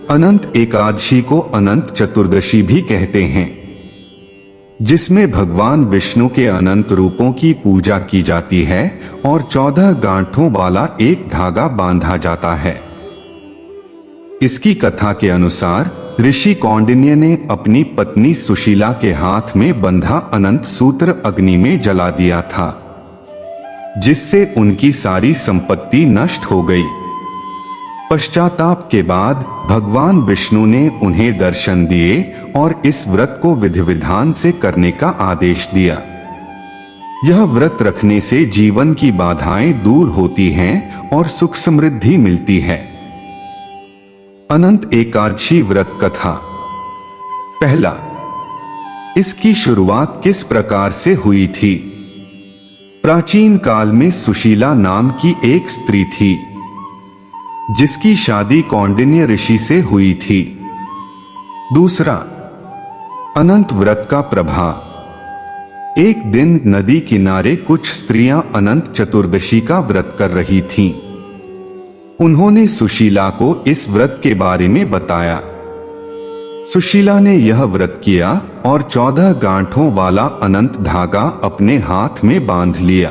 अनंत एकादशी को अनंत चतुर्दशी भी कहते हैं, जिसमें भगवान विष्णु के अनंत रूपों की पूजा की जाती है और 14 गांठों वाला एक धागा बांधा जाता है। इसकी कथा के अनुसार ऋषि कौंडिन्य ने अपनी पत्नी सुशीला के हाथ में बंधा अनंत सूत्र अग्नि में जला दिया था, जिससे उनकी सारी संपत्ति नष्ट हो गई। पश्चाताप के बाद भगवान विष्णु ने उन्हें दर्शन दिए और इस व्रत को विधि विधान से करने का आदेश दिया। यह व्रत रखने से जीवन की बाधाएं दूर होती हैं और सुख समृद्धि मिलती है। अनंत एकादशी व्रत कथा। पहला, इसकी शुरुआत किस प्रकार से हुई थी? प्राचीन काल में सुशीला नाम की एक स्त्री थी, जिसकी शादी कौंडिन्य ऋषि से हुई थी। दूसरा, अनंत व्रत का प्रभाव। एक दिन नदी किनारे कुछ स्त्रियां अनंत चतुर्दशी का व्रत कर रही थीं। उन्होंने सुशीला को इस व्रत के बारे में बताया। सुशीला ने यह व्रत किया और 14 गांठों वाला अनंत धागा अपने हाथ में बांध लिया।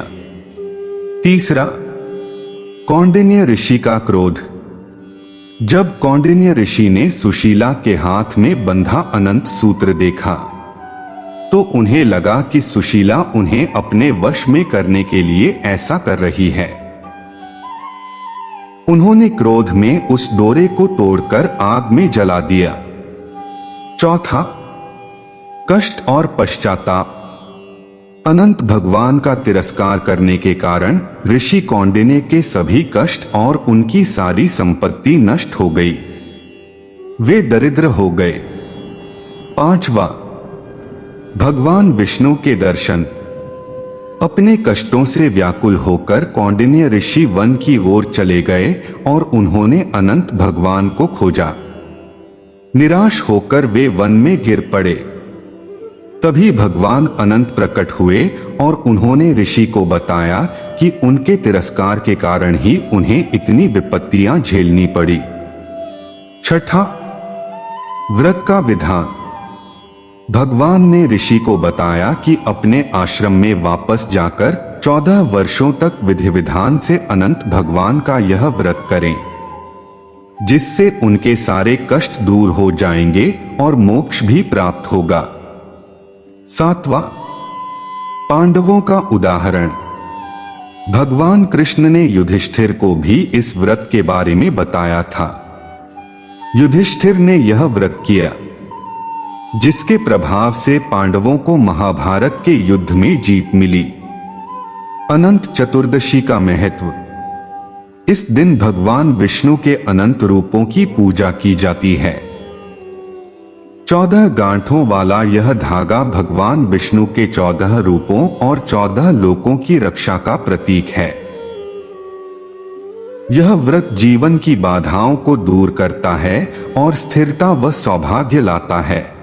तीसरा, कौंडिन्य ऋषि का क्रोध। जब कौंडिन्य ऋषि ने सुशीला के हाथ में बंधा अनंत सूत्र देखा, तो उन्हें लगा कि सुशीला उन्हें अपने वश में करने के लिए ऐसा कर रही है। उन्होंने क्रोध में उस डोरे को तोड़कर आग में जला दिया। चौथा, कष्ट और पश्चाताप। अनंत भगवान का तिरस्कार करने के कारण ऋषि कौंडिन्य के सभी कष्ट और उनकी सारी संपत्ति नष्ट हो गई। वे दरिद्र हो गए। पांचवा, भगवान विष्णु के दर्शन। अपने कष्टों से व्याकुल होकर कौंडिन्य ऋषि वन की ओर चले गए और उन्होंने अनंत भगवान को खोजा। निराश होकर वे वन में गिर पड़े। तभी भगवान अनंत प्रकट हुए और उन्होंने ऋषि को बताया कि उनके तिरस्कार के कारण ही उन्हें इतनी विपत्तियां झेलनी पड़ी। छठा, व्रत का विधान। भगवान ने ऋषि को बताया कि अपने आश्रम में वापस जाकर 14 वर्षों तक विधि विधान से अनंत भगवान का यह व्रत करें, जिससे उनके सारे कष्ट दूर हो जाएंगे और मोक्ष भी प्राप्त होगा। सातवां, पांडवों का उदाहरण। भगवान कृष्ण ने युधिष्ठिर को भी इस व्रत के बारे में बताया था। युधिष्ठिर ने यह व्रत किया, जिसके प्रभाव से पांडवों को महाभारत के युद्ध में जीत मिली। अनंत चतुर्दशी का महत्व। इस दिन भगवान विष्णु के अनंत रूपों की पूजा की जाती है। 14 गांठों वाला यह धागा भगवान विष्णु के 14 रूपों और 14 लोकों की रक्षा का प्रतीक है। यह व्रत जीवन की बाधाओं को दूर करता है और स्थिरता व सौभाग्य लाता है।